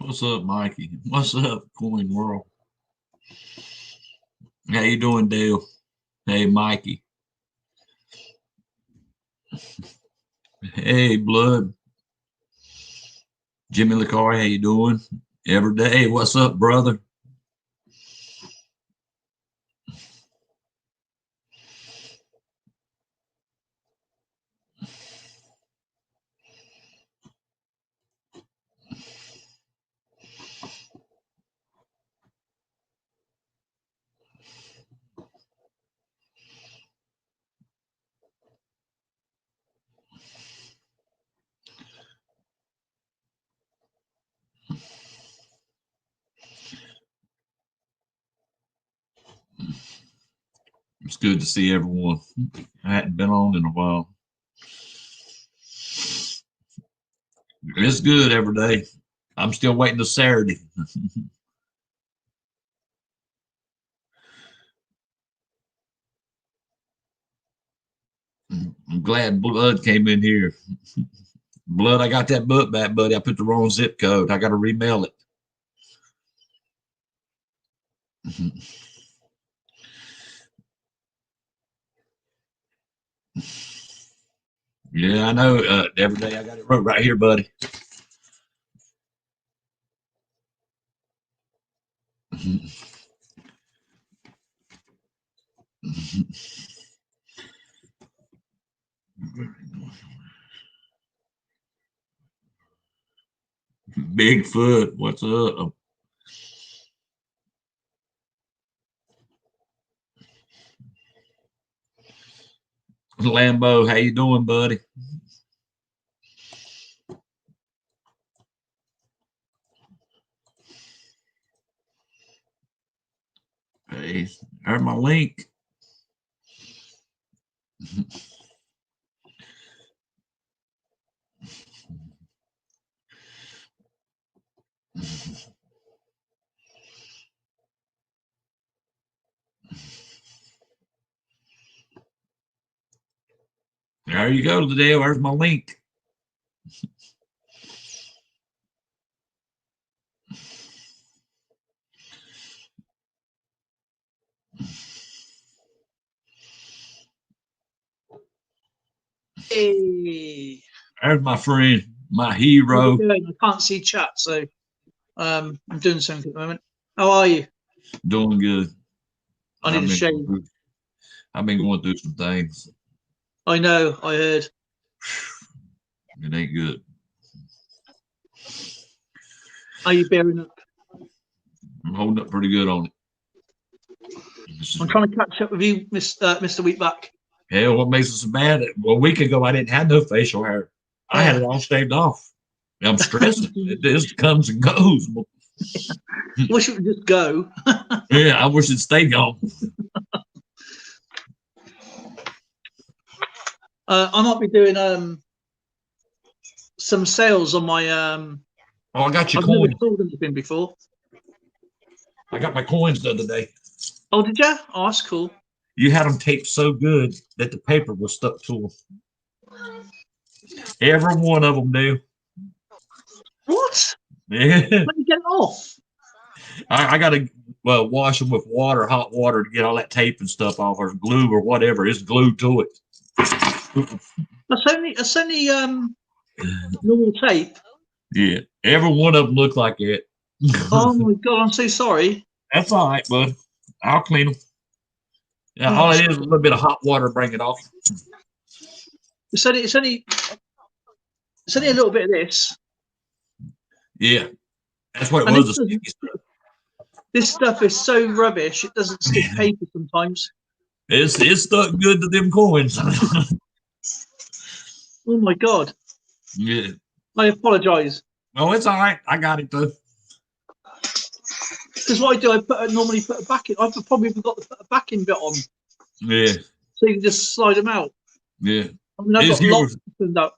What's up, Mikey? What's up, Coin World? How you doing, Dale? Hey, Mikey. Hey, Blood. Jimmy LaCar, how you doing? Every day. What's up, brother? It's good to see everyone. I hadn't been on in a while. It's good every day. I'm still waiting to Saturday. I'm glad Blood came in here. Blood, I got that book back, buddy. I put the wrong zip code. I got to remail it. Yeah, I know. Every day I got it wrote right here, buddy. Bigfoot, what's up? Lambo, how you doing, buddy? Hey, there's my link. There you go, Dale. There's my link. Hey. There's my friend, my hero. I can't see chat, so I'm doing something at the moment. How are you? Doing good. I need a shave. I've been going through some things. I know, I heard. It ain't good. Are you bearing up? I'm holding up pretty good on it. I'm trying to catch up with you, Mr. Wheatback. Hell, what makes it so bad? Well, a week ago, I didn't have no facial hair. I had it all shaved off. I'm stressing. It just comes and goes. Wish it would just go. Yeah, I wish it'd stay gone. I might be doing some sales on my Oh, I got your I've coins. never sold anything before. I got my coins the other day. Oh, did you? Oh, that's cool. You had them taped so good that the paper was stuck to them. Every one of them do. What? Yeah. Let me get it off. I got to wash them with water, hot water, to get all that tape and stuff off, or glue or whatever. It's glued to it. That's only normal tape. Yeah, every one of them look like it. Oh my god, I'm so sorry. That's all right, bud. I'll clean them. Yeah, all it is a little bit of hot water to bring it off. It's only a little bit of this. Yeah, that's what it was. This stuff is so rubbish; it doesn't stick paper sometimes. It's stuck good to them coins. Oh my god! Yeah. I apologise. Oh, it's all right. I got it though. Because what I do, I normally put a backing. I've probably forgot to put a backing bit on. Yeah. So you can just slide them out. Yeah. I mean, I've got lots turned out.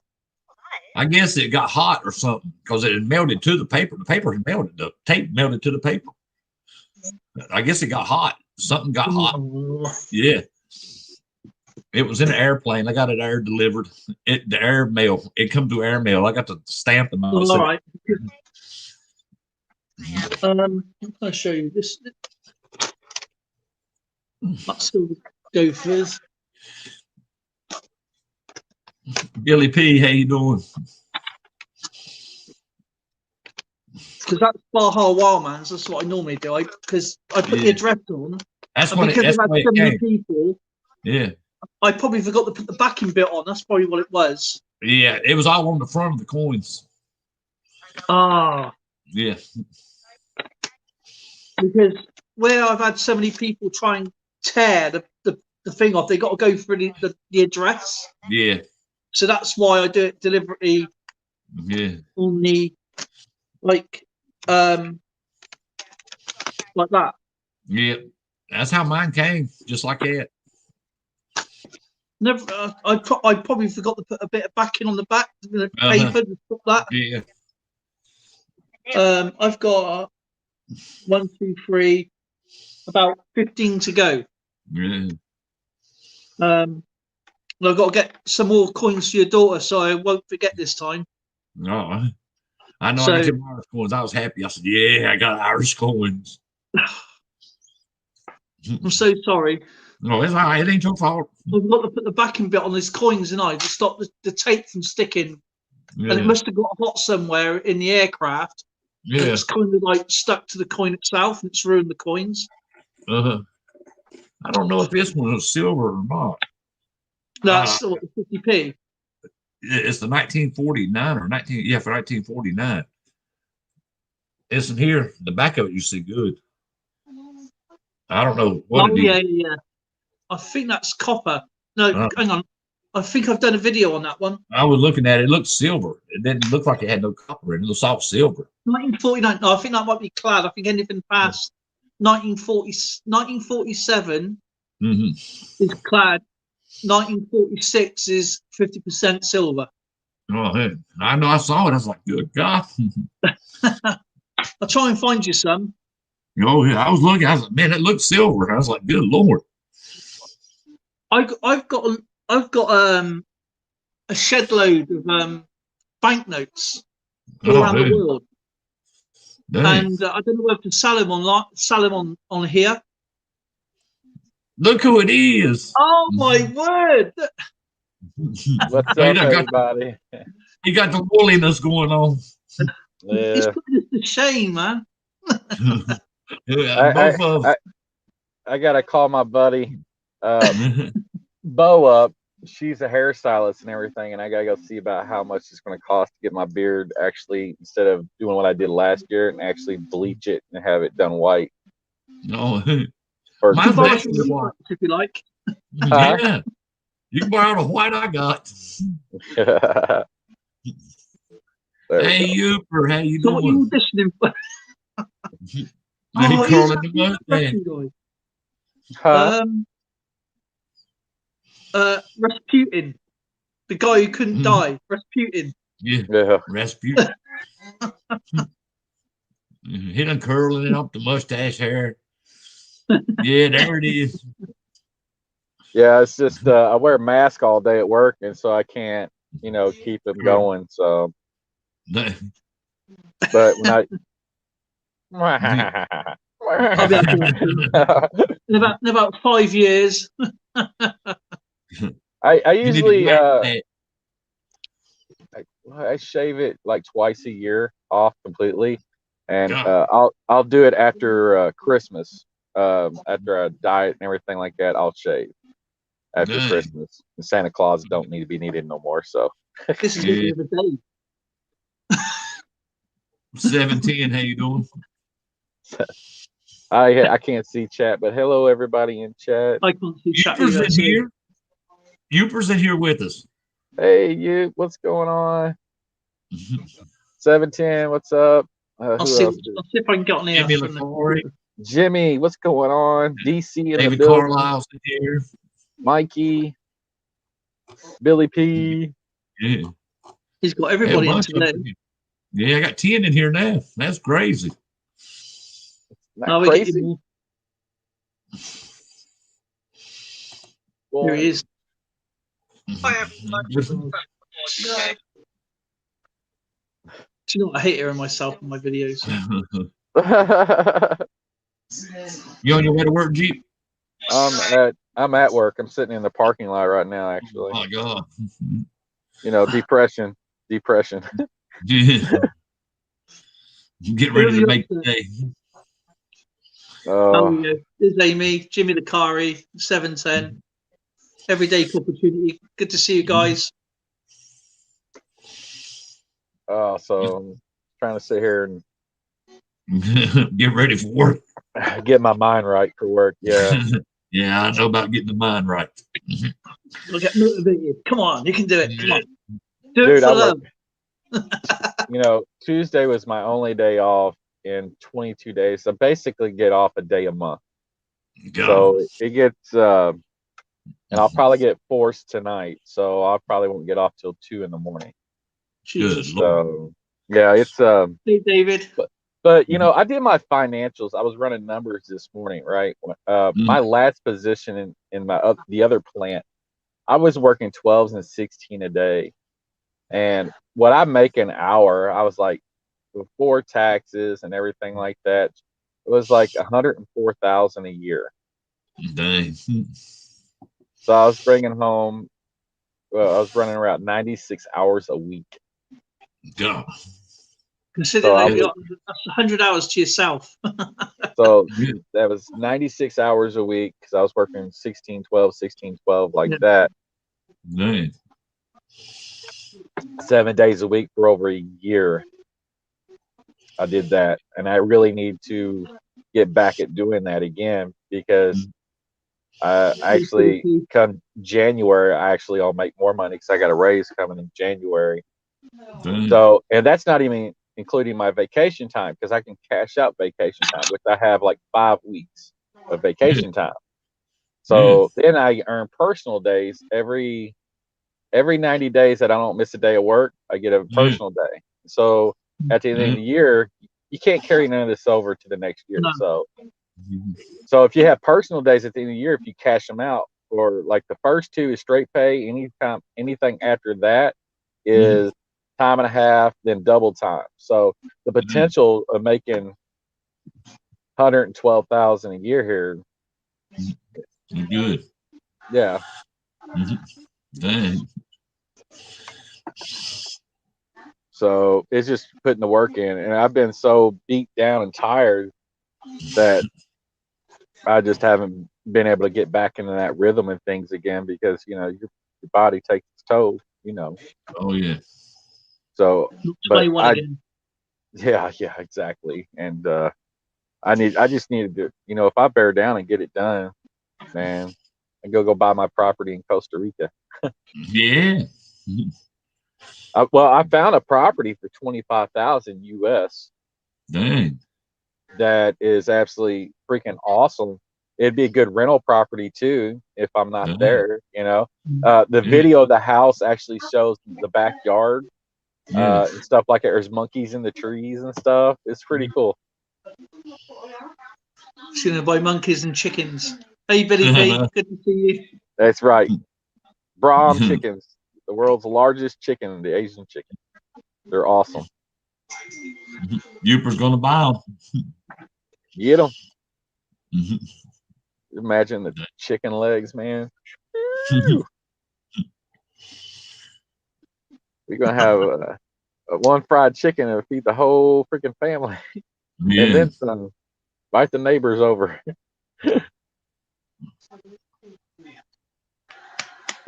I guess it got hot or something because it had melted to the paper. The paper had melted. The tape melted to the paper. I guess it got hot. Something got hot. Yeah. It was in an airplane. I got it air delivered. The air mail. It come through air mail. I got to stamp them out. All right. I'm going to show you this. That's still the Gophers. Billy P, how you doing? Because that's Baja Wildmans. That's what I normally do. Because I put the address on. That's and when because that's I've had so many people. Yeah. I probably forgot to put the backing bit on. That's probably what it was. Yeah, it was all on the front of the coins. Ah. Yeah. Because where I've had so many people try and tear the thing off, they got to go through the address. Yeah. So that's why I do it deliberately. Yeah. On the like that. Yeah. That's how mine came, just like that. Never. I probably forgot to put a bit of backing on the back, paper to stop that. Yeah. I've got 1, 2, 3, about 15 to go. Yeah. I've got to get some more coins for your daughter, so I won't forget this time. No, I know. So, I got your Irish coins. I was happy. I said, "Yeah, I got Irish coins." I'm so sorry. No, it's all right. It ain't your fault. I've got to put the backing bit on these coins, and to stop the tape from sticking. Yeah. And it must have got hot somewhere in the aircraft. Yeah. It's kind of like stuck to the coin itself, and it's ruined the coins. I don't know if this one is silver or not. No, it's still 50p. It's the 1949 or 1949. Isn't here? The back of it you see good. I don't know what it is. Yeah. I think that's copper. No, hang on. I think I've done a video on that one. I was looking at it. It looked silver. It didn't look like it had no copper in it. It looks all silver. 1949. No, I think that might be clad. I think anything past 1947 is clad. 1946 is 50% silver. Oh, hey. I know. I saw it. I was like, good God. I'll try and find you some. Oh, yeah. I was looking. I was like, man, it looks silver. I was like, good Lord. I've got a shed load of banknotes all around the world. Dang. And I don't know whether to sell them on here. Look who it is. Oh my word. What's up, everybody? You got the woolliness going on. Yeah. It's putting us to shame, man. I gotta call my buddy Bo up. She's a hairstylist and everything, and I gotta go see about how much it's gonna cost to get my beard actually, instead of doing what I did last year, and actually bleach it and have it done white. No, mine's actually white if you like. Yeah, you can borrow the white I got. Hey, Youper, how you doing? What are you auditioning for? Curling the mustache. Rasputin, the guy who couldn't die. Rasputin. Yeah. Rasputin. He done curling it up the mustache hair. Yeah, there it is. Yeah, it's just I wear a mask all day at work, and so I can't, keep them going. So, but when in about 5 years. I usually I shave it like twice a year off completely, and I'll do it after Christmas. After I diet and everything like that, I'll shave after Christmas. And Santa Claus don't need to be needed no more. So this is the other day. 17, how you doing? I can't see chat, but hello everybody in chat. I can't see chat. Youper's in here with us. Hey, you, what's going on? 710, what's up? I'll see if I can get on here. Jimmy, what's going on? DC in David the building. Carlisle's in here. Mikey, Billy P. Yeah. He's got everybody on today. Yeah, I got 10 in here now. That's crazy. Not crazy. Here he is. Do you know what? I hate hearing myself in my videos. You on your way to work, Jeep? I'm at work. I'm sitting in the parking lot right now, actually. Oh my God. Depression. Yeah. Get ready to make the day. Oh, yeah. There's Amy, Jimmy the Kari, 710. Everyday opportunity. Good to see you guys. So I'm trying to sit here and get ready for work. Get my mind right for work. Yeah. Yeah, I know about getting the mind right. We'll get motivated. Come on, you can do it. Come on. Do Dude, it for love. Tuesday was my only day off in 22 days. So basically get off a day a month. God. So it gets and I'll probably get forced tonight. So I probably won't get off till 2 in the morning. Good So Lord. yeah, it's Hey David. But I did my financials. I was running numbers this morning, right? My last position in my the other plant, I was working 12s and 16 a day, and what I make an hour, I was like, before taxes and everything like that, it was like 104,000 a year. Dang. So I was bringing home, I was running around 96 hours a week. God. Consider that you got 100 hours to yourself. So that was 96 hours a week because I was working 16, 12, 16, 12 like that. Dang. 7 days a week for over a year. I did that, and I really need to get back at doing that again because actually come January, I'll make more money because I got a raise coming in January. Dang. So, and that's not even including my vacation time because I can cash out vacation time, which I have like 5 weeks of vacation time. So then I earn personal days every 90 days that I don't miss a day of work. I get a personal day. So at the end of the year, you can't carry none of this over to the next year. No. So if you have personal days at the end of the year, if you cash them out, or like the first 2 is straight pay, anything after that is time and a half, then double time. So the potential of making 112,000 a year here. Good. Yeah. Dang. So it's just putting the work in, and I've been so beat down and tired that I just haven't been able to get back into that rhythm and things again because your body takes its toll. Oh yeah. So, but yeah, exactly. And I just need to, if I bear down and get it done, man, I go buy my property in Costa Rica. Yeah. I found a property for 25,000 US. Dang. That is absolutely freaking awesome. It'd be a good rental property too if I'm not there. The video of the house actually shows the backyard and stuff like that. There's monkeys in the trees and stuff. It's pretty cool. She's gonna buy monkeys and chickens. Hey Billy B, good to see you. That's right. Brahm chickens, the world's largest chicken, the Asian chicken. They're awesome. Youper's gonna buy them. Get them. Imagine the chicken legs, man. We're gonna have one fried chicken and feed the whole freaking family, and then some. Invite the neighbors over.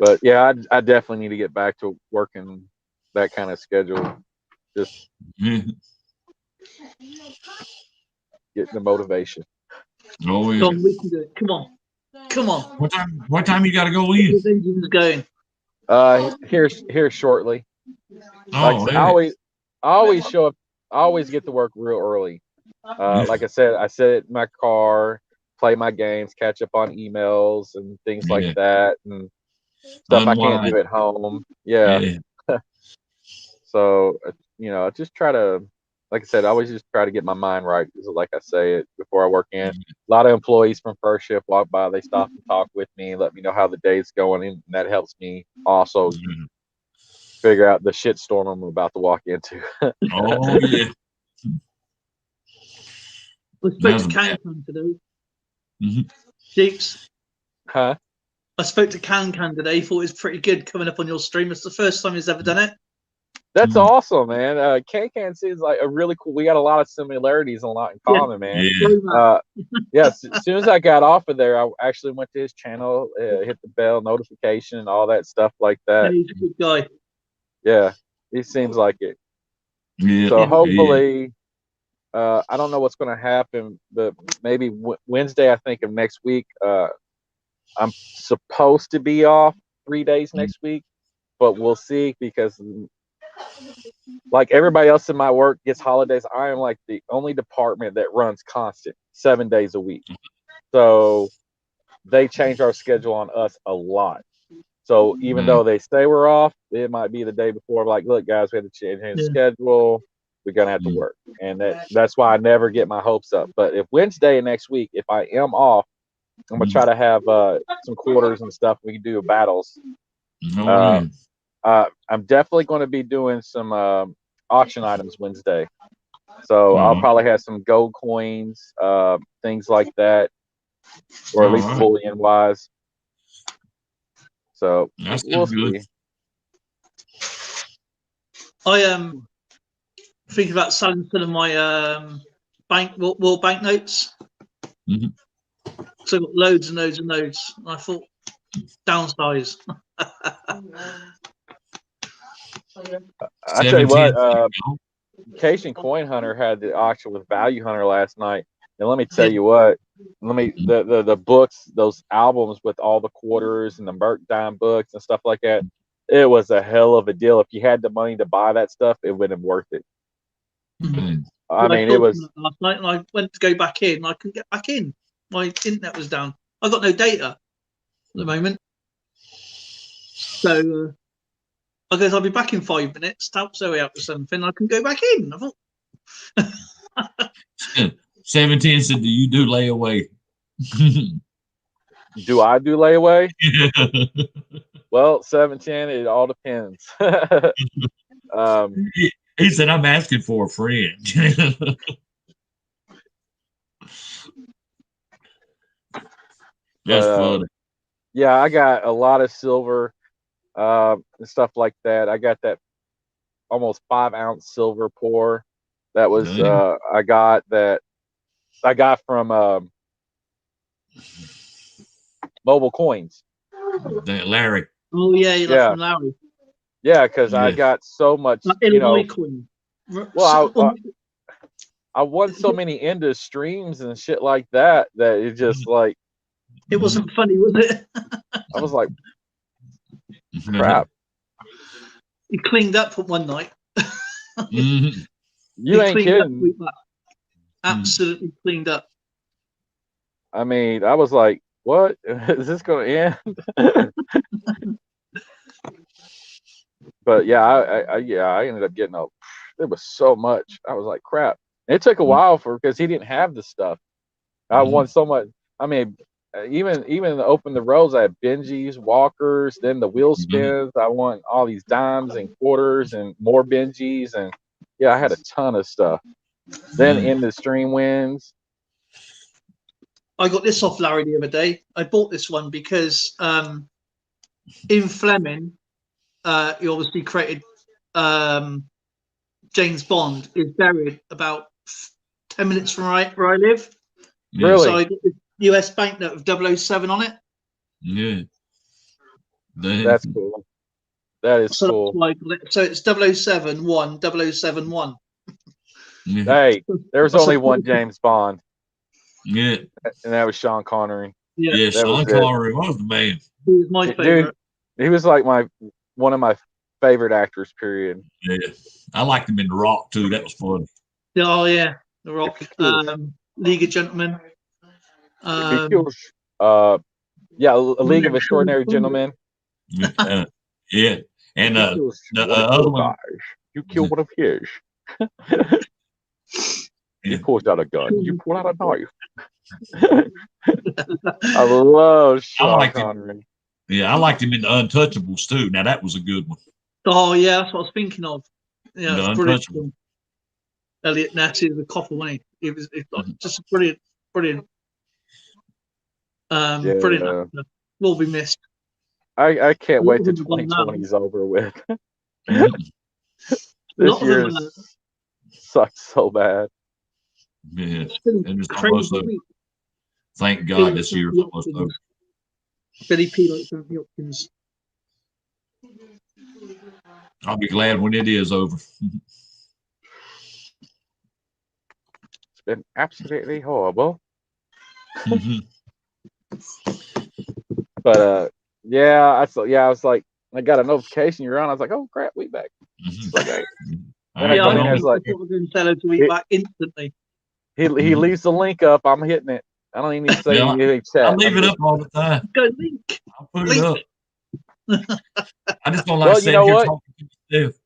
But yeah, I definitely need to get back to working that kind of schedule. Just getting the motivation. Oh yeah. Tom, we can do it. Come on. What time you got to go in? His engine's going. Here shortly. Oh, I always show up. I always get to work real early. Like I said, I sit in my car, play my games, catch up on emails and things like that, and stuff I can't do at home. Yeah. So I just try to, like I said, I always just try to get my mind right. Like I say it before I work in. A lot of employees from first shift walk by, they stop and talk with me, let me know how the day's going, and that helps me also figure out the shit storm I'm about to walk into. Oh yeah. I spoke to Can today. Jeeps. Huh? I spoke to Can today. Thought it was pretty good coming up on your stream. It's the first time he's ever done it. That's awesome, man. Can seems like a really cool. We got a lot of similarities and a lot in common, man. Yeah. As soon as I got off of there, I actually went to his channel, hit the bell notification, and all that stuff like that. Yeah, he's a good guy. Yeah, he seems like it. Yeah. So hopefully, I don't know what's going to happen, but maybe Wednesday, I think of next week. I'm supposed to be off 3 days next week, but we'll see because, like everybody else in my work gets holidays, I am like the only department that runs constant 7 days a week. So they change our schedule on us a lot. So even though they say we're off, it might be the day before, like, look, guys, we had to change the schedule. We're going to have to work. And that's why I never get my hopes up. But if Wednesday next week, if I am off, I'm going to try to have some quarters and stuff. We can do battles. I'm definitely going to be doing some auction items Wednesday. So I'll probably have some gold coins, things like that, or at least bullion wise. So we'll see. I am thinking about selling some of my world banknotes. So I've got loads and loads and loads. And I thought downsize. I tell you what, Cation Coin Hunter had the auction with Value Hunter last night, and let me tell you what, the books, those albums with all the quarters and the Merc dime books and stuff like that, it was a hell of a deal. If you had the money to buy that stuff, it would have been worth it. I mean, it was. Last night, and I went to go back in, and I couldn't get back in. My internet was down. I got no data at the moment, so. I guess I'll be back in 5 minutes. Help Zoe out with something. I can go back in. I thought. 17 said, "Do you do layaway?" Do I do layaway? Well, 17, it all depends. He said, "I'm asking for a friend." That's funny. Yeah, I got a lot of silver. And stuff like that. I got that almost 5-ounce silver pour. That was I got from Mobile Coins. Larry. Oh yeah, from Larry. Yeah, because I got so much. Coin. Well, I won so many into streams and shit like that it just like. It wasn't funny, was it? I was like. Crap. He cleaned up for one night. You ain't kidding. Absolutely cleaned up. I mean, I was like, what? Is this going to end? But yeah, I ended up getting there was so much. I was like, crap. And it took a while because he didn't have the stuff. I won so much. I mean, even open the rows, I had Benjis, walkers, then the wheel spins. I won all these dimes and quarters and more Benjis, and yeah, I had a ton of stuff. Then in the stream wins. I got this off Larry the other day. I bought this one because in Fleming, he obviously created James Bond is buried about 10 minutes from where I live. Really? So I got this US banknote of 007 on it. Yeah. That's cool. That is cool. So it's 007-1, 007-1. Hey, there's only one James Bond. Yeah. And that was Sean Connery. Yeah, Sean Connery was the man. He was my favorite. Dude, he was like one of my favorite actors, period. Yeah. I liked him in The Rock too. That was fun. Oh yeah. The Rock. League of Gentlemen. Yeah, A League of Extraordinary Gentlemen. Yeah. And the other one. You kill one of his. He pulls out a gun. You pull out a knife. I love Sean Connery. I liked him in The Untouchables too. Now that was a good one. Oh yeah, that's what I was thinking of. Yeah, The brilliant. Elliot Ness is the copper, wasn't he? It's just a brilliant, brilliant actor. Will be missed. I can't wait till 2020 is over with. This year sucks so bad. Yeah, and it's almost over. Thank God this year is almost over. Billy Peanuts and Hopkins. I'll be glad when it is over. It's been absolutely horrible. But I was like, I got a notification you're on. I was like, oh crap, Wheatback. Like, I was going to tell her to Wheatback instantly. He leaves the link up. I'm hitting it. I don't even need to say anything. Chat. I leave it up all the time. Go link. I'll put it up. I just don't like saying you're talking to stuff.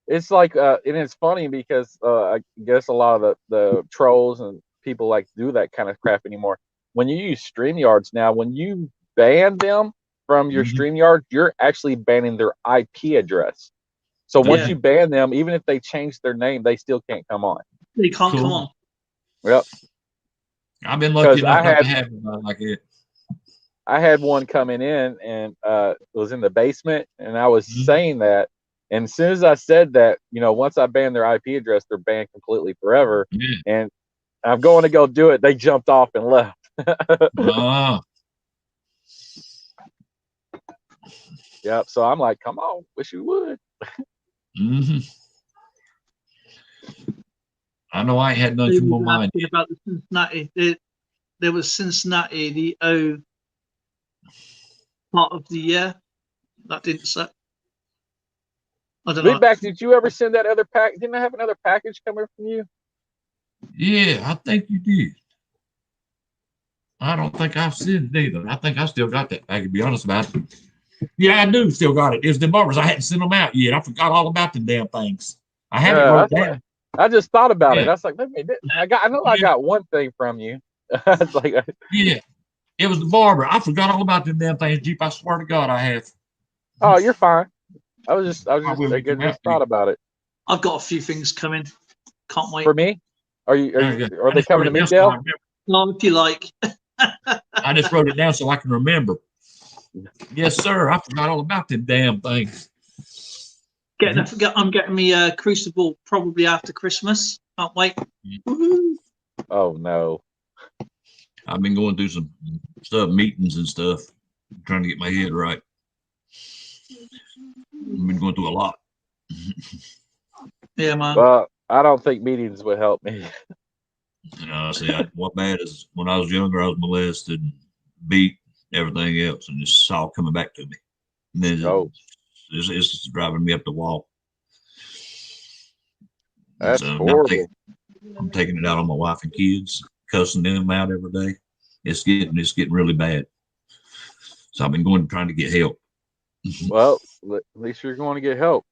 It's like, and it's funny because I guess a lot of the trolls and people like to do that kind of crap anymore. When you use StreamYards now, when you ban them from your StreamYard, you're actually banning their IP address. So once you ban them, even if they change their name, they still can't come on. They can't come on. Yep. I've been lucky enough not to have one like it. I had one coming in and it was in the basement, and I was saying that. And as soon as I said that, once I banned their IP address, they're banned completely forever. And I'm going to go do it. They jumped off and left. Yep. So I'm like, come on, wish you would. I know I ain't had nothing from my mind. About the Cincinnati, there was Cincinnati, the O part of the year. That didn't suck. I don't know. Wheatback, did you ever send that other pack? Didn't I have another package coming from you? Yeah, I think you did. I don't think I've sent it either. I think I still got that package, to be honest about it. Yeah, I do still got it. It was the barbers. I hadn't sent them out yet. I forgot all about the damn things. I haven't wrote down. I just thought about it. I was like, I got one thing from you. It's like, it was the barber. I forgot all about them damn things. Jeep, I swear to God, I have. Oh, you're fine. I just thought about it. I've got a few things coming. Can't wait. For me? Are they coming to me, Dale? No, if you like. I just wrote it down so I can remember. Yes, sir. I forgot all about them damn things. I'm getting me Crucible probably after Christmas. Can't wait. Oh no. I've been going through some stuff, meetings and stuff, trying to get my head right. I've been going through a lot. Yeah, man. Well, I don't think meetings would help me. See, what bad is when I was younger, I was molested, beat, everything else, and it's all coming back to me. And then it's driving me up the wall. That's horrible. I'm taking it out on my wife and kids, cussing them out every day. It's getting really bad. So I've been trying to get help. Well, at least you're going to get help.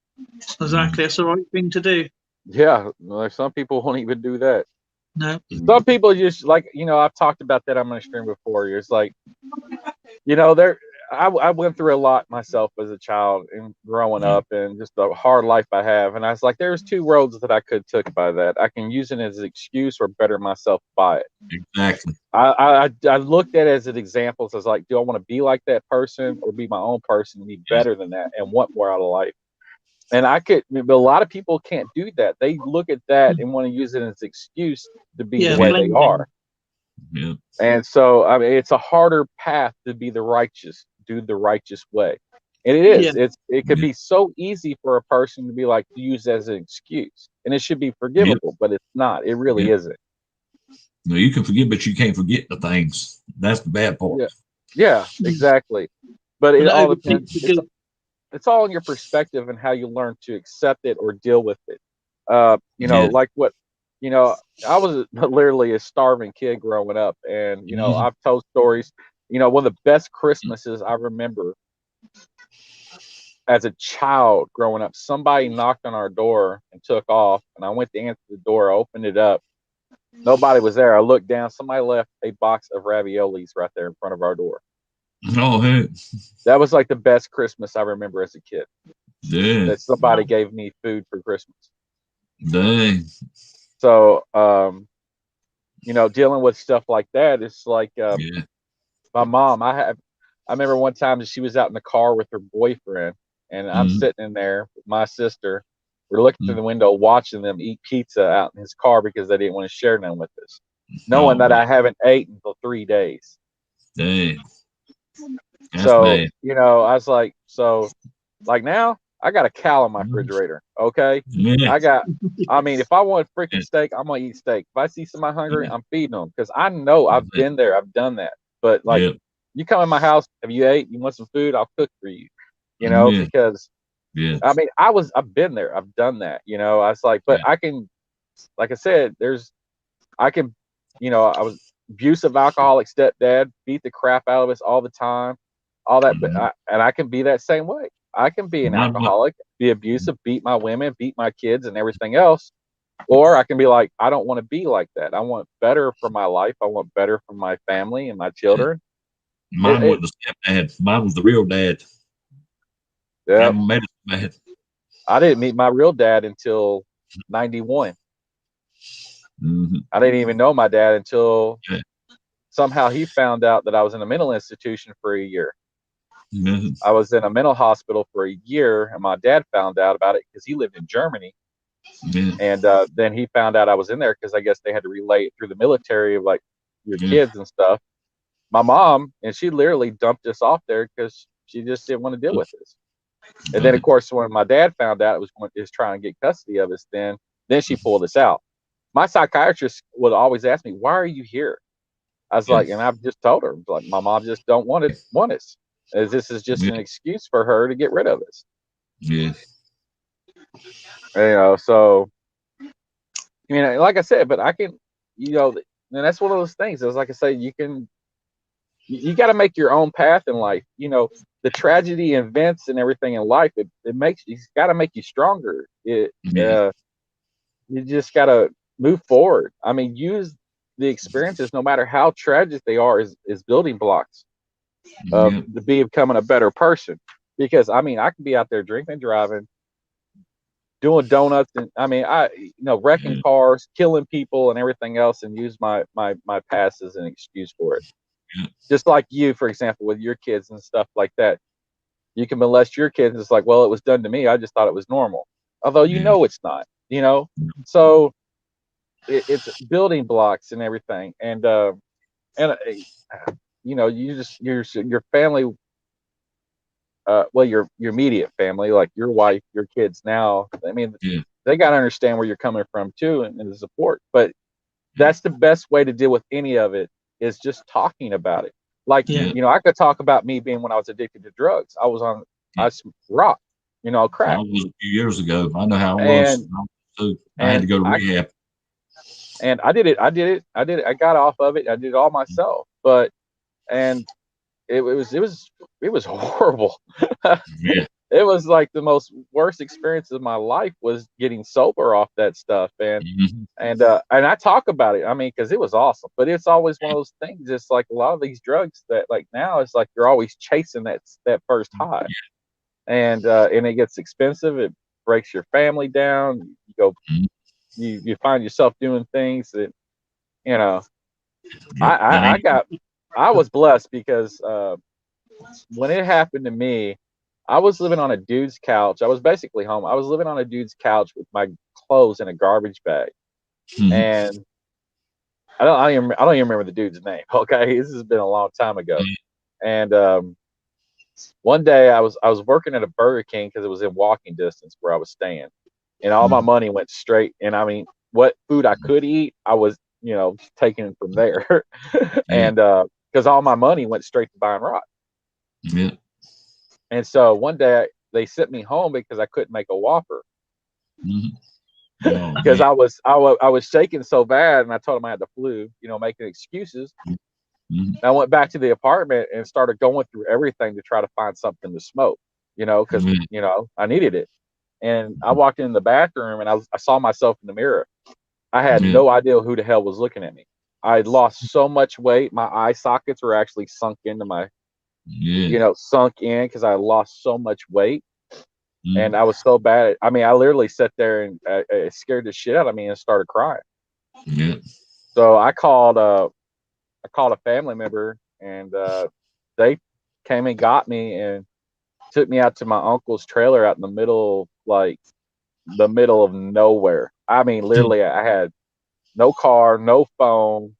Exactly, that's the right thing to do. Yeah, some people won't even do that. No. Some people just like, I've talked about that on my stream before. It's like, I went through a lot myself as a child and growing up, and just the hard life I have. And I was like, there's two roads that I could took by that. I can use it as an excuse or better myself by it. Exactly. I looked at it as an example. So I was like, do I want to be like that person or be my own person and be better than that and want more out of life? And but a lot of people can't do that. They look at that and want to use it as an excuse to be the way they are. Yeah. And so, I mean, it's a harder path to be do the righteous way. And it is. Yeah. It could be so easy for a person to be like, to use as an excuse. And it should be forgivable, but it's not. It really isn't. No, you can forgive, but you can't forget the things. That's the bad part. Yeah, exactly. But it all depends. It's all in your perspective and how you learn to accept it or deal with it. Like what, I was literally a starving kid growing up, and I've told stories. One of the best Christmases I remember as a child growing up, somebody knocked on our door and took off, and I went to answer the door, I opened it up. Nobody was there. I looked down, somebody left a box of raviolis right there in front of our door. Oh, hey. That was like the best Christmas I remember as a kid. Yeah. That somebody gave me food for Christmas. Dang. So, you know, dealing with stuff like that, it's like Yeah. my mom. I remember one time that she was out in the car with her boyfriend, and I'm Mm-hmm. sitting in there with my sister. We're looking through Mm-hmm. the window, watching them eat pizza out in his car because they didn't want to share none with us, knowing Oh that man, I haven't ate until 3 days. dang, that's So, bad. you know, I was like, so like now I got a cow in my refrigerator. Okay. Yeah. I got, I mean, if I want freaking Yeah. steak, I'm going to eat steak. If I see somebody hungry, I'm feeding them because I know I've Yeah. been there. I've done that. But like, Yeah. you come in my house, have you ate? You want some food? I'll cook for you, you know, Yeah. because Yeah. I mean, I've been there. I've done that, you know. I was like, but Yeah. I can, like I said, I can, you know, I was abusive alcoholic stepdad, beat the crap out of us all the time, all that. But Mm-hmm. and I can be that same way. I can be an Mine, but alcoholic, be abusive, beat my women, beat my kids, and everything else. Or I can be like, I don't want to be like that. I want better for my life. I want better for my family and my yeah. children. Mine It wasn't the stepdad. Mine was the real dad. yeah. Haven't made it bad. I didn't meet my real dad until 91. Mm-hmm. I didn't even know my dad until Yeah. somehow he found out that I was in a mental institution for a year. Mm-hmm. I was in a mental hospital for a year, and my dad found out about it because he lived in Germany. Yeah. And then he found out I was in there because I guess they had to relay it through the military of like your Yeah. kids and stuff. My mom, and she literally dumped us off there because she just didn't want to deal with this. And then, of Dang. course, when my dad found out it was trying to get custody of us, then she pulled us out. My psychiatrist would always ask me, "Why are you here?" I was Yeah. like, and I've just told her, like, my mom just don't want us. As this is just Yeah. an excuse for her to get rid of us. Yeah. You know, so you know, like I said, but I can, you know, and that's one of those things. Is like I say, you got to make your own path in life. You know, the tragedy events and everything in life, it makes it's got to make you stronger. Yeah. You just got to move forward. I mean, use the experiences, no matter how tragic they are, is building blocks of Yeah. to be becoming a better person. Because I mean, I can be out there drinking and driving, doing donuts, and I mean, wrecking Yeah. cars, killing people, and everything else, and use my past as an excuse for it. Yeah. Just like you, for example, with your kids and stuff like that, you can molest your kids. And it's like, well, it was done to me. I just thought it was normal, although you Yeah. know it's not. You know, so it's building blocks and everything, and you know, your family, well, your immediate family, like your wife, your kids. Now, I mean, Yeah. they got to understand where you're coming from too, and the support. But that's the best way to deal with any of it is just talking about it. Like, Yeah. you know, I could talk about me being when I was addicted to drugs. I smoked rock, you know, I crack, was a few years ago. I know how it was. and So I had and to go to I rehab. and I did it. I got off of it. I did it all myself. But and it was horrible. Yeah. It was like the most worst experience of my life was getting sober off that stuff. Mm-hmm. And I talk about it. I mean, because it was awesome, but it's always one of those things. It's like a lot of these drugs that like now it's like you're always chasing that first high, and it gets expensive. It breaks your family down. You go, Mm-hmm. you find yourself doing things that you know. Yeah. That ain't. I was blessed because when it happened to me, I was living on a dude's couch. I was basically home. I was living on a dude's couch with my clothes in a garbage bag, Mm-hmm. and I don't even remember the dude's name. Okay, this has been a long time ago. And one day I was working at a Burger King because it was in walking distance where I was staying, and all my money went straight. And I mean, what food I could eat, I was taking from there, Yeah. and because all my money went straight to buying rock. Yeah. And so one day they sent me home because I couldn't make a Whopper Mm-hmm. Oh because man. I was shaking so bad, and I told them I had the flu, making excuses. Mm-hmm. And I went back to the apartment and started going through everything to try to find something to smoke, because I needed it. And I walked in the bathroom and I saw myself in the mirror. I had Yeah. no idea who the hell was looking at me. I had lost so much weight. My eye sockets were actually sunk into my, Yeah. sunk in because I lost so much weight. And I was so bad. I mean, I literally sat there and it scared the shit out of me and started crying. Yeah. So I called a family member, and they came and got me and took me out to my uncle's trailer out in the middle of nowhere. I mean, literally, I had no car, no phone.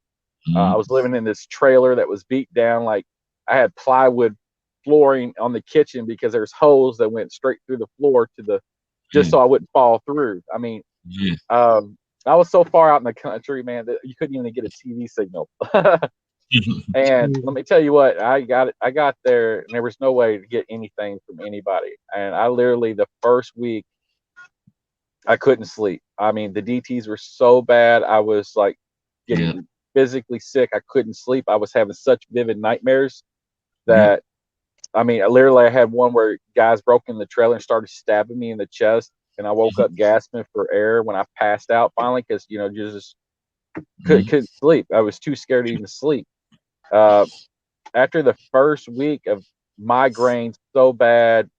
I was living in this trailer that was beat down. Like, I had plywood flooring on the kitchen because there's holes that went straight through the floor just so I wouldn't fall through. I mean, I was so far out in the country, man, that you couldn't even get a TV signal. And let me tell you what, I got there and there was no way to get anything from anybody. And I literally, the first week, I couldn't sleep. I mean, the DTs were so bad. I was like getting physically sick. I couldn't sleep. I was having such vivid nightmares that, I mean, literally, I had one where guys broke in the trailer and started stabbing me in the chest. And I woke up gasping for air when I passed out finally, because, you know, just couldn't sleep. I was too scared to even sleep. After the first week of migraines so bad,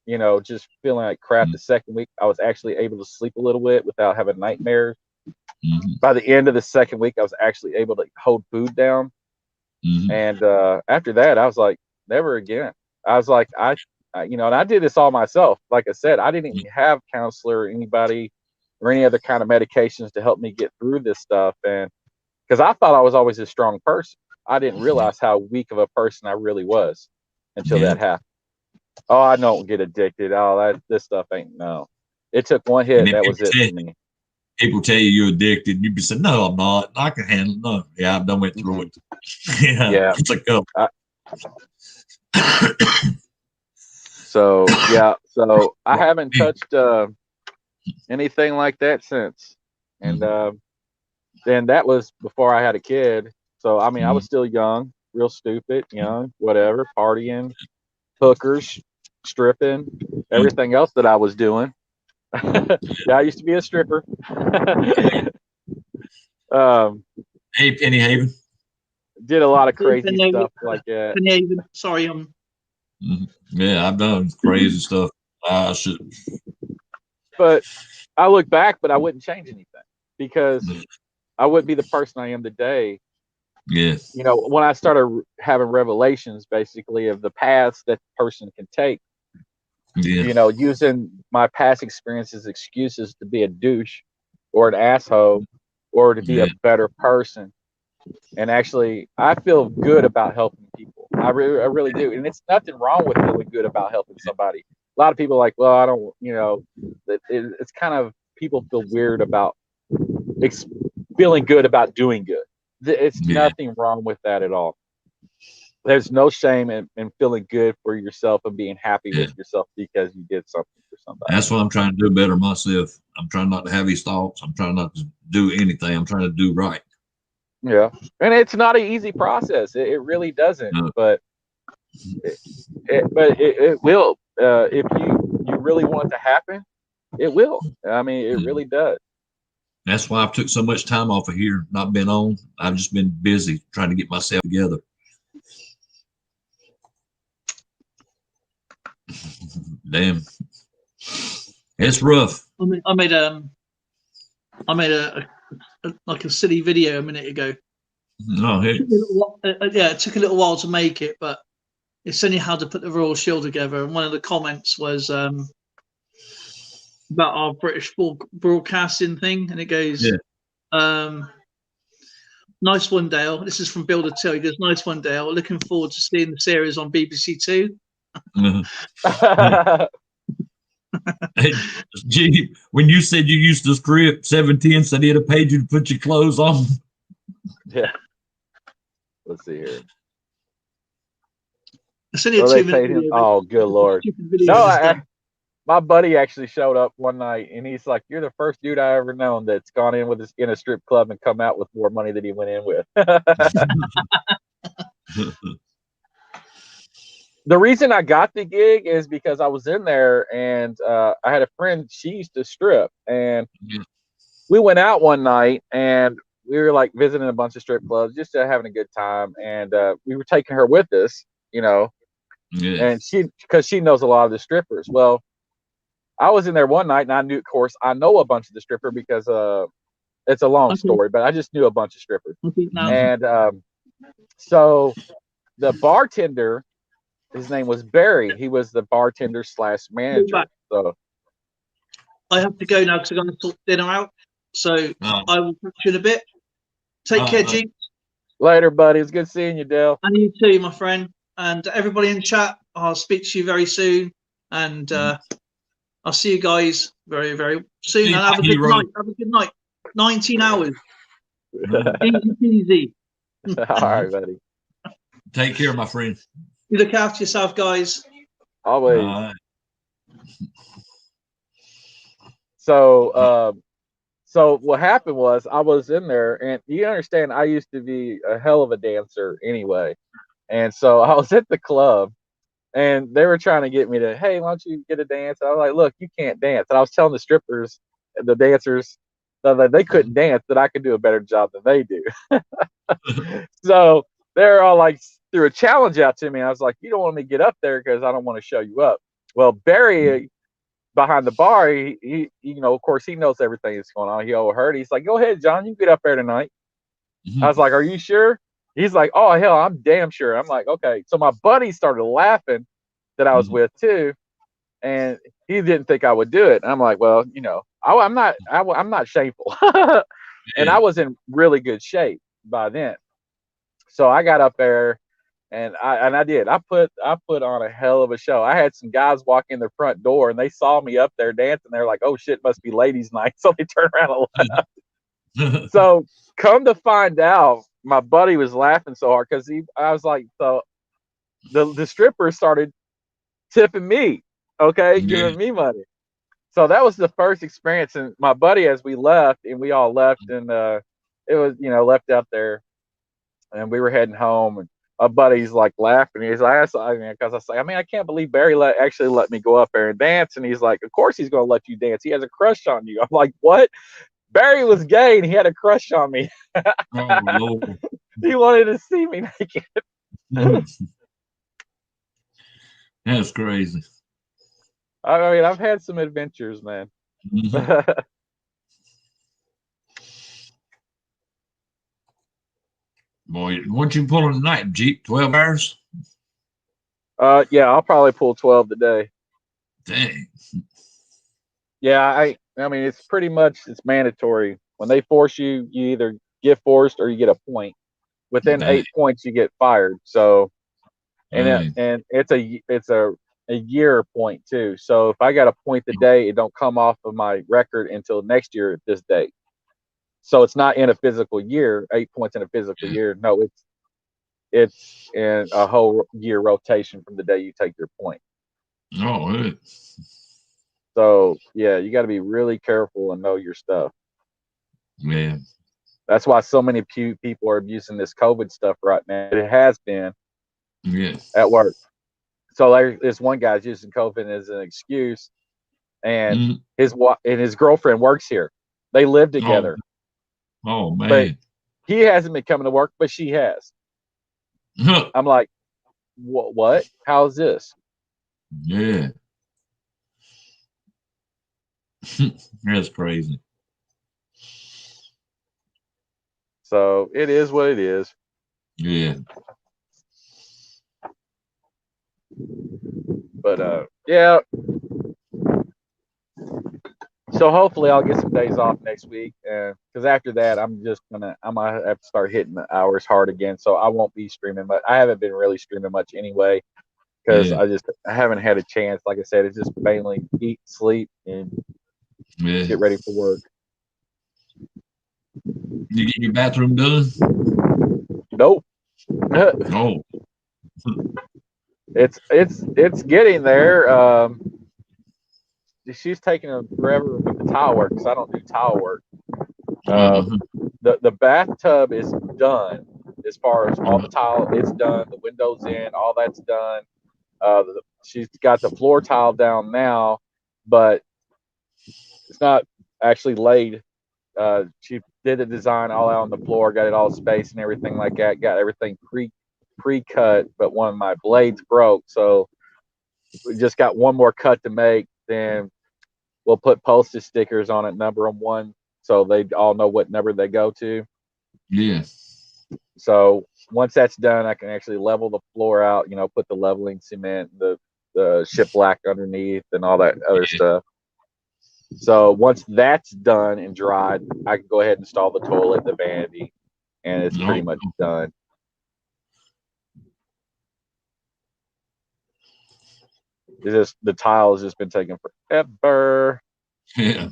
you know, just feeling like crap, the second week, I was actually able to sleep a little bit without having nightmares. By the end of the second week, I was actually able to hold food down. And after that, I was like, never again. I was like, you know, and I did this all myself. Like I said, I didn't even have counselor or anybody or any other kind of medications to help me get through this stuff. And because I thought I was always a strong person, I didn't realize how weak of a person I really was until that happened. Oh, I don't get addicted. Oh, this stuff ain't no. It took one hit. That was it for me. People tell you you're addicted, and you be saying, "No, I'm not. I can handle it." No, yeah, I've done went through it. Yeah, it's like So I haven't touched anything like that since, and then that was before I had a kid. So I mean, I was still young, real stupid, young, whatever, partying, hookers, stripping, everything else that I was doing. Yeah, I used to be a stripper. Hey, Penny Haven. Did a lot of crazy stuff like that. Penny Haven. Sorry, Yeah, I've done crazy stuff. I should. But I look back, but I wouldn't change anything because I wouldn't be the person I am today. Yes. You know, when I started having revelations, basically, of the paths that the person can take. Yeah. You know, using my past experiences as excuses to be a douche or an asshole or to be a better person. And actually, I feel good about helping people. I really do. And it's nothing wrong with feeling good about helping somebody. A lot of people are like, well, I don't, you know, it's kind of, people feel weird about feeling good about doing good. It's nothing wrong with that at all. There's no shame in feeling good for yourself and being happy with yourself because you did something for somebody. That's what I'm trying to do better myself. I'm trying not to have these thoughts. I'm trying not to do anything. I'm trying to do right. Yeah. And it's not an easy process. It really doesn't. No. But it will. If you really want it to happen, it will. I mean, it really does. That's why I've took so much time off of here, not been on. I've just been busy trying to get myself together. Damn, it's rough. I made a like a silly video a minute ago. No, hey. It took a little while to make it, but it's only how to put the Royal Shield together. And one of the comments was about our British broadcasting thing, and it goes, "Nice one, Dale." This is from Builder 2. He goes, "Nice one, Dale. Looking forward to seeing the series on BBC Two." Hey, gee, when you said you used the script 710, said he'd have paid you to put your clothes on. Yeah. Let's see here. Oh, good Lord. No, my buddy actually showed up one night and he's like, "You're the first dude I ever known that's gone in a strip club and come out with more money than he went in with." The reason I got the gig is because I was in there and I had a friend, she used to strip, and we went out one night and we were like visiting a bunch of strip clubs, just having a good time. And we were taking her with us, you know, and because she knows a lot of the strippers. Well, I was in there one night, and I knew, of course, I know a bunch of the stripper because it's a long story, but I just knew a bunch of strippers. And so the bartender, his name was Barry. He was the bartender / manager. So I have to go now because I'm going to sort dinner out. So I will catch you in a bit. Take care, G. Later, buddy. It's good seeing you, Dale. And you too, my friend. And everybody in chat, I'll speak to you very soon. And I'll see you guys very, very soon. And have a good night. Have a good night. 19 hours. Easy peasy. All right, buddy. Take care, my friend. You look after yourself, guys. Always. So what happened was I was in there, and you understand I used to be a hell of a dancer anyway. And so I was at the club, and they were trying to get me to, hey, why don't you get a dance? I was like, look, you can't dance. And I was telling the strippers, the dancers, that they couldn't dance, that I could do a better job than they do. So they're all like, threw a challenge out to me. I was like, you don't want me to get up there because I don't want to show you up. Well, Barry behind the bar, he you know, of course, he knows everything that's going on. He overheard. He's like, go ahead, John, you can get up there tonight. I was like, are you sure? He's like, oh, hell, I'm damn sure. I'm like, okay. So my buddy started laughing that I was with too, and he didn't think I would do it. And I'm like, well, you know, I'm not shameful. And I was in really good shape by then. So I got up there, and I did. I put on a hell of a show. I had some guys walk in the front door, and they saw me up there dancing. They're like, oh shit, must be ladies' night. So they turned around and left. So come to find out, my buddy was laughing so hard because I was like, so the stripper started tipping me, okay, giving me money. So that was the first experience. And my buddy, as we left, and we all left, and it was, you know, left out there, and we were heading home, and my buddy's like laughing. He's like, because I was like, I mean, I can't believe Barry actually let me go up there and dance. And he's like, of course he's going to let you dance. He has a crush on you. I'm like, what? Barry was gay and he had a crush on me. Oh, Lord. He wanted to see me naked. That's crazy. I mean, I've had some adventures, man. Boy, what you pulling tonight, Jeep? 12 hours? Yeah, I'll probably pull 12 today. Dang. Yeah, I mean, it's pretty much, it's mandatory. When they force you, you either get forced or you get a point. Within 8 points, you get fired. So, and it's a year point too. So if I got a point today, it don't come off of my record until next year at this date. So it's not in a physical year, 8 points in a physical year. No, it's in a whole year rotation from the day you take your point. Oh, really? So yeah, you got to be really careful and know your stuff. Yeah. That's why so many people are abusing this COVID stuff right now. It has been at work. So this one guy's using COVID as an excuse, and his girlfriend works here. They live together. Oh man. But he hasn't been coming to work, but she has. I'm like, what? How's this? Yeah. That's crazy. So it is what it is. Yeah. But yeah. So hopefully I'll get some days off next week, because after that I'm gonna have to start hitting the hours hard again. So I won't be streaming, but I haven't been really streaming much anyway, because I haven't had a chance. Like I said, it's just mainly eat, sleep, and get ready for work. You get your bathroom done? Nope. No. It's getting there. She's taking forever with the tile work because I don't do tile work. The bathtub is done as far as all the tile. It's done. The windows in, all that's done. She's got the floor tile down now, but it's not actually laid. She did the design all out on the floor, got it all spaced and everything like that. Got everything pre-cut, but one of my blades broke, so we just got one more cut to make. Then we'll put postage stickers on it, number them 1, so they all know what number they go to. Yeah. So once that's done, I can actually level the floor out, put the leveling cement, the shiplap underneath and all that other stuff. So once that's done and dried, I can go ahead and install the toilet, the vanity, and it's pretty much done. It's just the tile has just been taking forever. Yeah.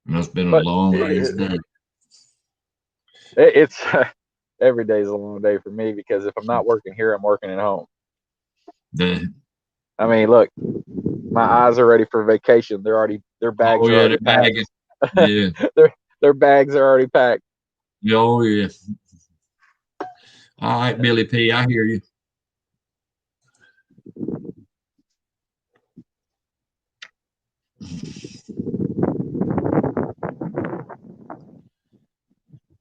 It's been a long day's day. It's every day is a long day for me, because if I'm not working here, I'm working at home. I mean, look, my eyes are ready for vacation. Their bags are already packed. Yeah. their bags are already packed. Oh yeah. All right, Billy P, I hear you.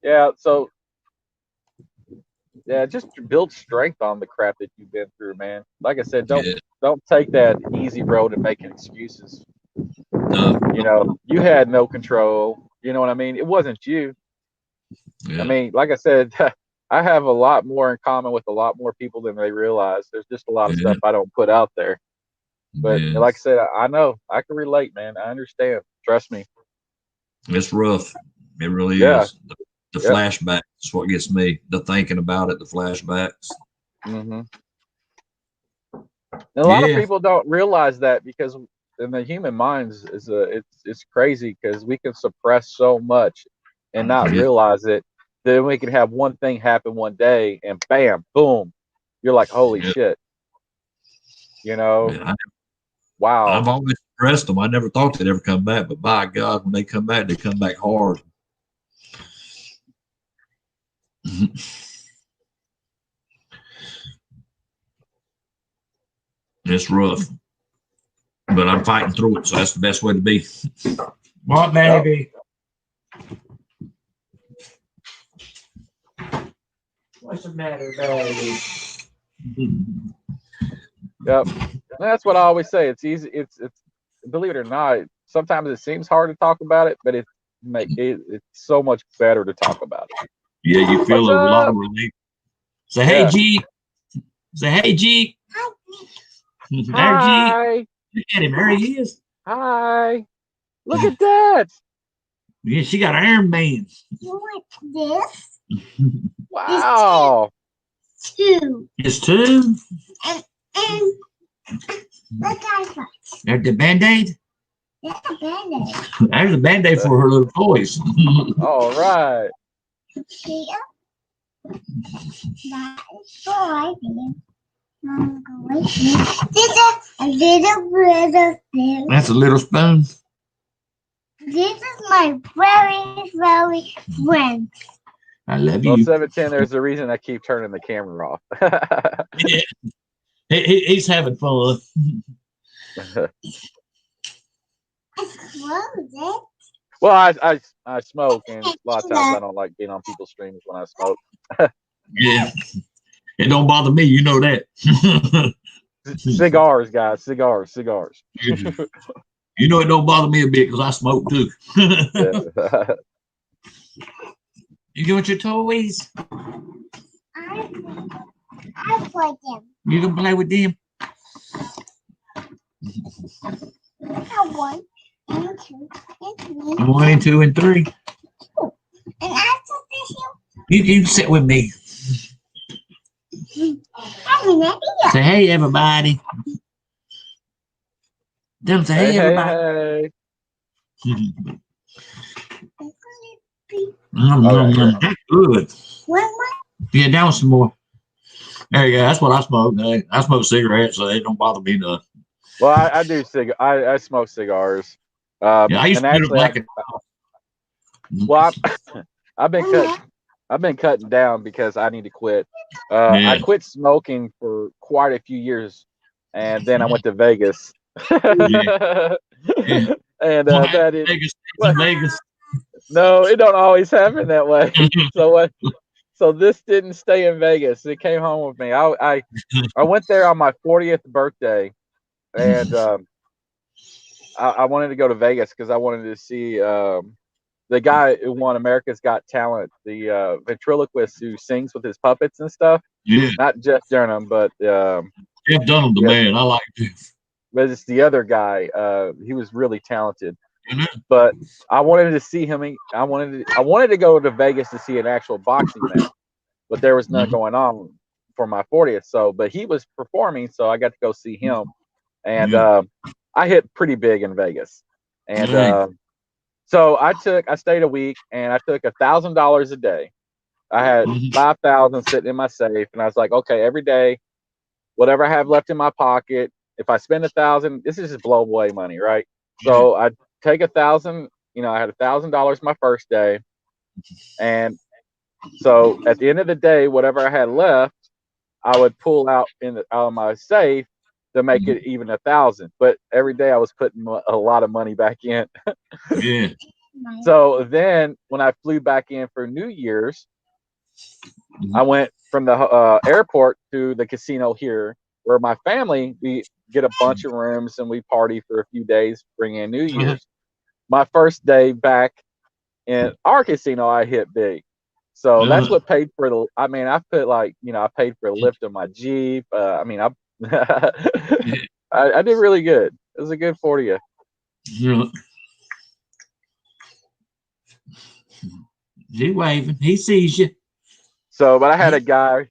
Yeah, so just build strength on the crap that you've been through, man. Like I said, don't take that easy road and making excuses. No. You had no control. You know what I mean? It wasn't you. Yeah. I mean, like I said, I have a lot more in common with a lot more people than they realize. There's just a lot of stuff I don't put out there. But like I said, I know. I can relate, man. I understand. Trust me. It's rough. It really is. The flashbacks is what gets me. The thinking about it, the flashbacks. Mm-hmm. And a lot of people don't realize that, because in the human minds it's crazy, because we can suppress so much and not realize it. Then we can have one thing happen one day and bam, boom, you're like, holy shit. Wow. I've always suppressed them. I never thought they'd ever come back, but by God, when they come back hard. It's rough, but I'm fighting through it, so that's the best way to be. What, baby? What's the matter, baby? Yep, that's what I always say. It's easy. It's believe it or not, sometimes it seems hard to talk about it, but it's so much better to talk about it. Yeah, you feel a lot of relief. Say, hey, G. Say, hey, G. Hi. Look at him. There he is. Hi. Look at that. Yeah, she got Iron Man. You want this? Wow. Two. It's two. And look at that. There's the Band-Aid. That's a Band-Aid. There's a Band-Aid for her little toys. All right. See ya. That is for I think. This is a little bit of this. That's a little spoon. This is my very, very friend. I love you. Well, 710, there's a reason I keep turning the camera off. Yeah. He's having fun. Well, I smoke, and a lot of times I don't like being on people's streams when I smoke. Yeah. It don't bother me, you know that. Cigars, guys, cigars. You know it don't bother me a bit because I smoke too. You get your toys? I play them. You can play with them? One and two and three. 1 and 2 and 3. And after this, You can sit with me. Say hey, everybody. Them say hey, everybody. Hey. That's good. Yeah, down some more. There you go. That's what I smoke. I smoke cigarettes, so they don't bother me none. Well, I do I smoke cigars. Yeah, I used to actually, like it. Well, I've been cutting down because I need to quit. I quit smoking for quite a few years, and then I went to Vegas. Yeah. And that is Vegas. No, it don't always happen that way. So So this didn't stay in Vegas. It came home with me. I went there on my 40th birthday, and I wanted to go to Vegas because I wanted to see the guy who won America's Got Talent, the ventriloquist who sings with his puppets and stuff. Yeah. Not Jeff Dunham, but Jeff Dunham, the man. I like Jeff. But it's the other guy. He was really talented. Mm-hmm. But I wanted to see him. I wanted to go to Vegas to see an actual boxing match, but there was none going on for my 40th. So, but he was performing, so I got to go see him, and I hit pretty big in Vegas, and so I stayed a week, and I took $1,000 a day. I had 5,000 sitting in my safe, and I was like, okay, every day, whatever I have left in my pocket, if I spend 1,000, this is just blow away money, right? So I take 1,000. I had $1,000 my first day, and so at the end of the day, whatever I had left, I would pull out out of my safe to make it even 1,000. But every day I was putting a lot of money back in. Yeah. So then when I flew back in for New Year's, I went from the airport to the casino here, where my family, we get a bunch of rooms and we party for a few days, bring in New Year's. My first day back in our casino, I hit big. So that's what paid for the. I mean, I put I paid for a lift of my Jeep. I mean, I did really good. It was a good 40th. Yeah. He waving. He sees you. So, but I had a guy.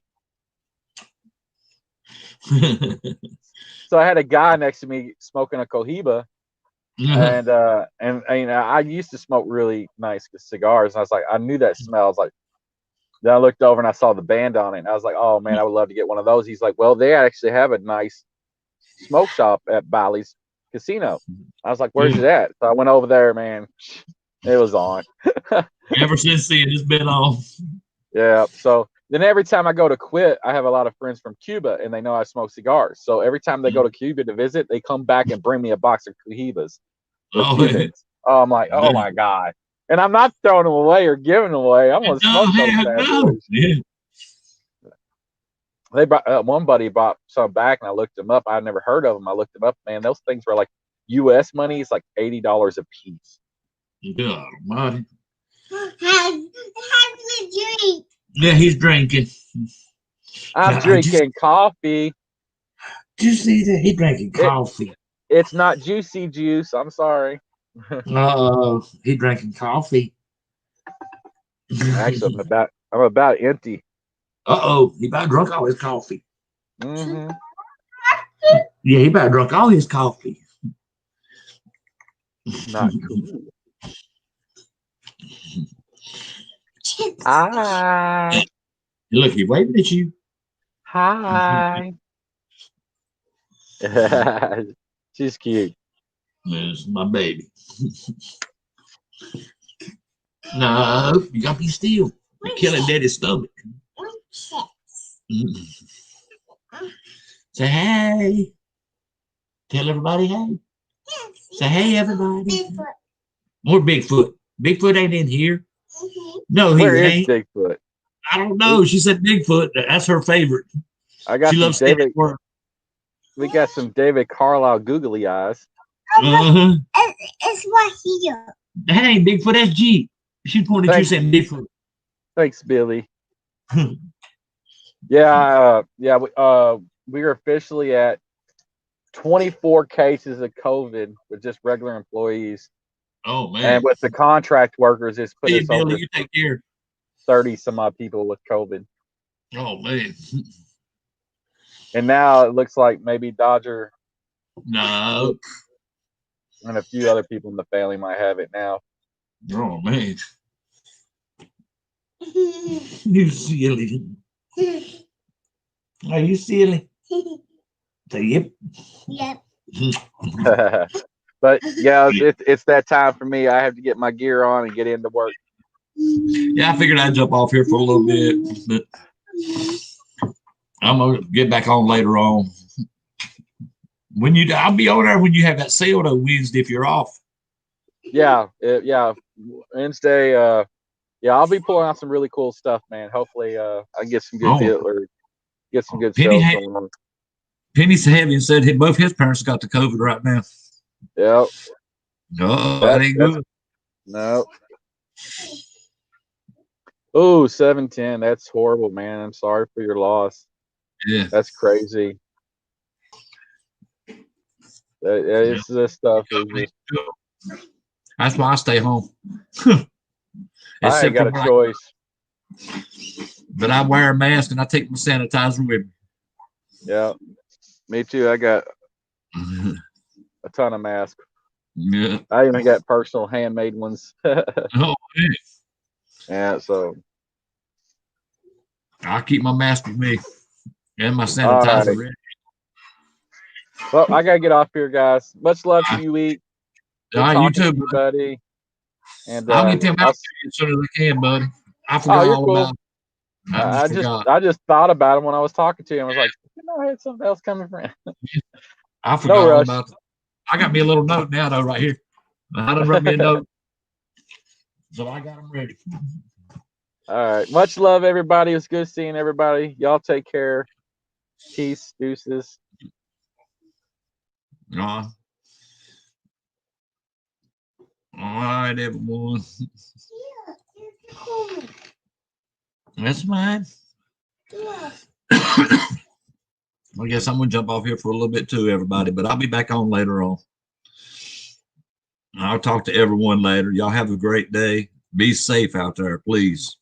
So I had a guy next to me smoking a Cohiba, and I used to smoke really nice cigars, and I was like, I knew that smell. I was like, then I looked over and I saw the band on it, and I was like, oh man, I would love to get one of those. He's like, well, they actually have a nice smoke shop at Bally's Casino. I was like, where's it at? So I went over there, man. It was on. Ever since then, it's been on. Yeah. So then every time I go to quit, I have a lot of friends from Cuba, and they know I smoke cigars. So every time they go to Cuba to visit, they come back and bring me a box of Cohibas. I'm like, oh my God. And I'm not throwing them away or giving them away. I'm going to smoke those. Yeah. They brought one buddy bought some back, and I looked them up. I'd never heard of them. I looked them up. Man, those things were like U.S. money. It's like $80 a piece. Yeah, buddy. Have a drink. Yeah, he's drinking. I'm drinking coffee. Did you see that? He's drinking coffee. It's not juicy juice. I'm sorry. He's drinking coffee. Actually, I'm about empty. He about drunk all his coffee. Mm-hmm. Yeah, he about drunk all his coffee. Not cool. Hi. Look, he's waving at you. Hi. She's cute. That's my baby. No, you got to be still. You're killing Daddy's stomach. Say hey. Tell everybody hey. Say hey, everybody. More Bigfoot. Bigfoot ain't in here. No, he ain't. Where is Bigfoot? I don't know. She said Bigfoot. That's her favorite. I got she loves David. We got some David Carlisle googly eyes. It's right here. That ain't Bigfoot. That's Jeep. She pointed at you saying Bigfoot. Thanks, Billy. Yeah. We are officially at 24 cases of COVID with just regular employees. Oh man! And with the contract workers, it's put us over. You take care. 30 some odd people with COVID. Oh man! And now it looks like maybe Dodger. No. And a few other people in the family might have it now. Oh man! You silly. Are you silly? Say yep. Yep. But yeah, it's that time for me. I have to get my gear on and get into work. Yeah, I figured I'd jump off here for a little bit, but I'm gonna get back on later on. I'll be over there when you have that sale though Wednesday if you're off. Yeah. Wednesday. Yeah, I'll be pulling out some really cool stuff, man. Hopefully, I can get some good deal or get some good sales going on. Penny's having said both his parents got the COVID right now. Yep. No, that ain't good. No. Oh, 710. That's horrible, man. I'm sorry for your loss. Yeah. That's crazy. It's this stuff is just... That's why I stay home. I ain't got a choice. But I wear a mask and I take my sanitizer with me. Yeah. Me too. I got a ton of masks. Yeah. I even got personal handmade ones. Oh, man. Yeah, so I keep my mask with me and my sanitizer ready. Well, I gotta get off here, guys. Much love to you, Week. You too, buddy. And I'll get them out to you as soon as I can, buddy. I forgot all about it. I just thought about him when I was talking to him. I was like, I had something else coming from him. I forgot all about it. I got me a little note now, though, right here. I done wrote me a note. So I got them ready. All right. Much love, everybody. It was good seeing everybody. Y'all take care. Peace. Deuces. All right, everyone. That's fine. I guess I'm going to jump off here for a little bit too, everybody, but I'll be back on later on. I'll talk to everyone later. Y'all have a great day. Be safe out there, please.